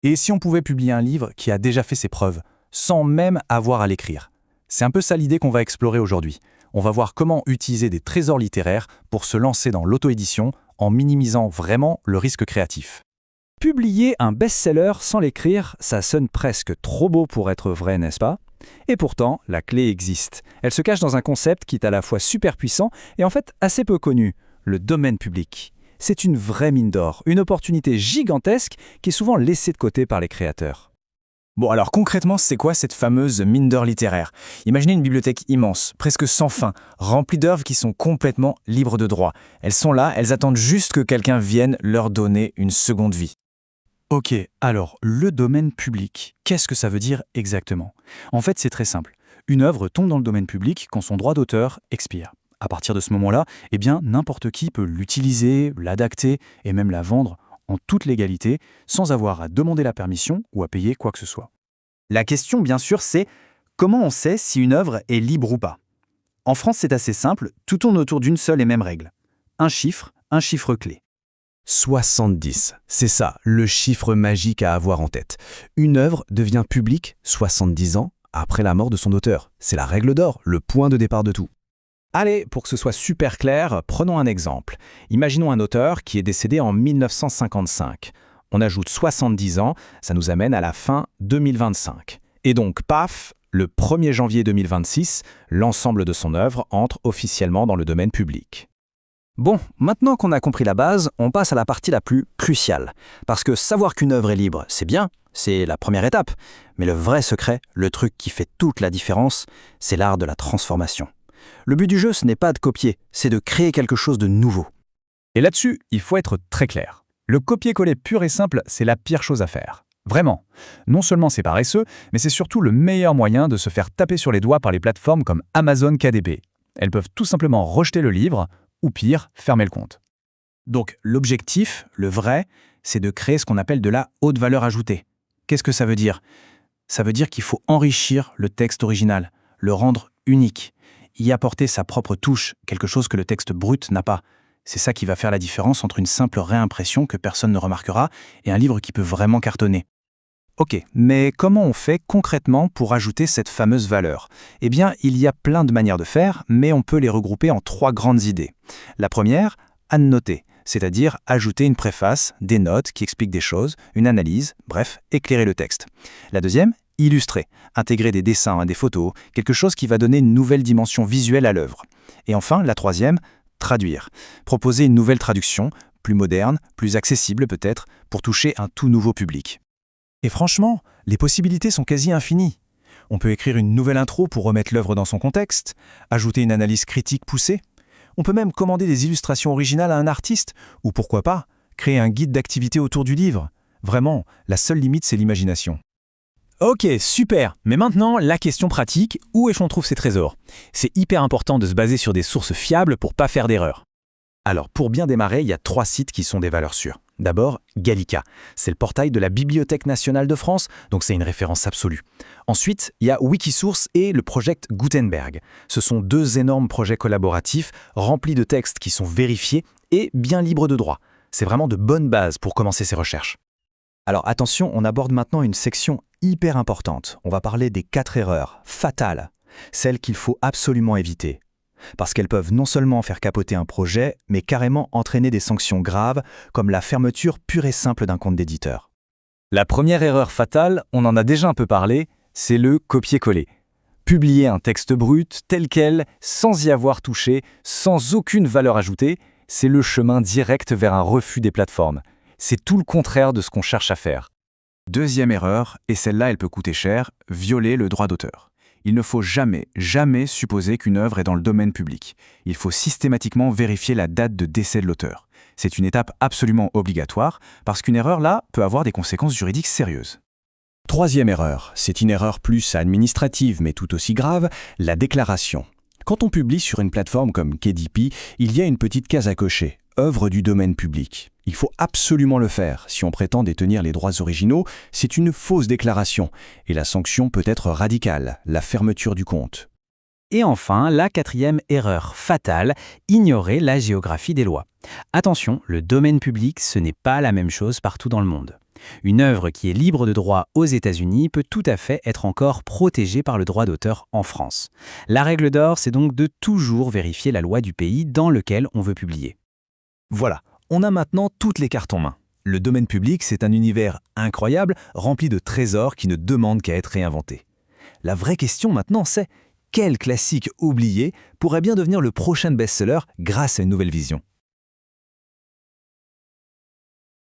Et si on pouvait publier un livre qui a déjà fait ses preuves, sans même avoir à l'écrire? C'est un peu ça l'idée qu'on va explorer aujourd'hui. On va voir comment utiliser des trésors littéraires pour se lancer dans l'auto-édition en minimisant vraiment le risque créatif. Publier un best-seller sans l'écrire, ça sonne presque trop beau pour être vrai, n'est-ce pas? Et pourtant, la clé existe. Elle se cache dans un concept qui est à la fois super puissant et en fait assez peu connu, le domaine public. C'est une vraie mine d'or, une opportunité gigantesque qui est souvent laissée de côté par les créateurs. Bon, alors concrètement, c'est quoi cette fameuse mine d'or littéraire? Imaginez une bibliothèque immense, presque sans fin, remplie d'œuvres qui sont complètement libres de droit. Elles sont là, elles attendent juste que quelqu'un vienne leur donner une seconde vie. Ok, alors le domaine public, qu'est-ce que ça veut dire exactement? En fait, c'est très simple. Une œuvre tombe dans le domaine public quand son droit d'auteur expire. À partir de ce moment-là, eh bien, n'importe qui peut l'utiliser, l'adapter et même la vendre en toute légalité, sans avoir à demander la permission ou à payer quoi que ce soit. La question, bien sûr, c'est comment on sait si une œuvre est libre ou pas? En France, c'est assez simple, tout tourne autour d'une seule et même règle. Un chiffre clé. 70, c'est ça, le chiffre magique à avoir en tête. Une œuvre devient publique 70 ans après la mort de son auteur. C'est la règle d'or, le point de départ de tout. Allez, pour que ce soit super clair, prenons un exemple. Imaginons un auteur qui est décédé en 1955. On ajoute 70 ans, ça nous amène à la fin 2025. Et donc, paf, le 1er janvier 2026, l'ensemble de son œuvre entre officiellement dans le domaine public. Bon, maintenant qu'on a compris la base, on passe à la partie la plus cruciale. Parce que savoir qu'une œuvre est libre, c'est bien, c'est la première étape. Mais le vrai secret, le truc qui fait toute la différence, c'est l'art de la transformation. Le but du jeu, ce n'est pas de copier, c'est de créer quelque chose de nouveau. Et là-dessus, il faut être très clair. Le copier-coller pur et simple, c'est la pire chose à faire. Vraiment. Non seulement c'est paresseux, mais c'est surtout le meilleur moyen de se faire taper sur les doigts par les plateformes comme Amazon KDP. Elles peuvent tout simplement rejeter le livre, ou pire, fermer le compte. Donc l'objectif, le vrai, c'est de créer ce qu'on appelle de la haute valeur ajoutée. Qu'est-ce que ça veut dire? Ça veut dire qu'il faut enrichir le texte original, le rendre unique, y apporter sa propre touche, quelque chose que le texte brut n'a pas. C'est ça qui va faire la différence entre une simple réimpression que personne ne remarquera et un livre qui peut vraiment cartonner. Ok, mais comment on fait concrètement pour ajouter cette fameuse valeur? Eh bien, il y a plein de manières de faire, mais on peut les regrouper en 3 grandes idées. La première, annoter, c'est-à-dire ajouter une préface, des notes qui expliquent des choses, une analyse, bref, éclairer le texte. La deuxième, illustrer, intégrer des dessins, des photos, quelque chose qui va donner une nouvelle dimension visuelle à l'œuvre. Et enfin, la troisième, traduire, proposer une nouvelle traduction, plus moderne, plus accessible peut-être, pour toucher un tout nouveau public. Et franchement, les possibilités sont quasi infinies. On peut écrire une nouvelle intro pour remettre l'œuvre dans son contexte, ajouter une analyse critique poussée. On peut même commander des illustrations originales à un artiste, ou pourquoi pas, créer un guide d'activité autour du livre. Vraiment, la seule limite, c'est l'imagination. Ok, super. Mais maintenant, la question pratique, où est-ce qu'on trouve ces trésors? C'est hyper important de se baser sur des sources fiables pour pas faire d'erreur. Alors, pour bien démarrer, il y a 3 sites qui sont des valeurs sûres. D'abord, Gallica. C'est le portail de la Bibliothèque nationale de France, donc c'est une référence absolue. Ensuite, il y a Wikisource et le projet Gutenberg. Ce sont 2 énormes projets collaboratifs remplis de textes qui sont vérifiés et bien libres de droit. C'est vraiment de bonnes bases pour commencer ces recherches. Alors attention, on aborde maintenant une section hyper importante. On va parler des 4 erreurs fatales, celles qu'il faut absolument éviter. Parce qu'elles peuvent non seulement faire capoter un projet, mais carrément entraîner des sanctions graves, comme la fermeture pure et simple d'un compte d'éditeur. La première erreur fatale, on en a déjà un peu parlé, c'est le copier-coller. Publier un texte brut tel quel, sans y avoir touché, sans aucune valeur ajoutée, c'est le chemin direct vers un refus des plateformes. C'est tout le contraire de ce qu'on cherche à faire. Deuxième erreur, et celle-là elle peut coûter cher, violer le droit d'auteur. Il ne faut jamais supposer qu'une œuvre est dans le domaine public. Il faut systématiquement vérifier la date de décès de l'auteur. C'est une étape absolument obligatoire, parce qu'une erreur là peut avoir des conséquences juridiques sérieuses. Troisième erreur, c'est une erreur plus administrative mais tout aussi grave, la déclaration. Quand on publie sur une plateforme comme KDP, il y a une petite case à cocher, œuvre du domaine public. Il faut absolument le faire. Si on prétend détenir les droits originaux, c'est une fausse déclaration. Et la sanction peut être radicale, la fermeture du compte. Et enfin, la 4e erreur fatale, ignorer la géographie des lois. Attention, le domaine public, ce n'est pas la même chose partout dans le monde. Une œuvre qui est libre de droit aux États-Unis peut tout à fait être encore protégée par le droit d'auteur en France. La règle d'or, c'est donc de toujours vérifier la loi du pays dans lequel on veut publier. Voilà, on a maintenant toutes les cartes en main. Le domaine public, c'est un univers incroyable, rempli de trésors qui ne demandent qu'à être réinventés. La vraie question maintenant, c'est quel classique oublié pourrait bien devenir le prochain best-seller grâce à une nouvelle vision ?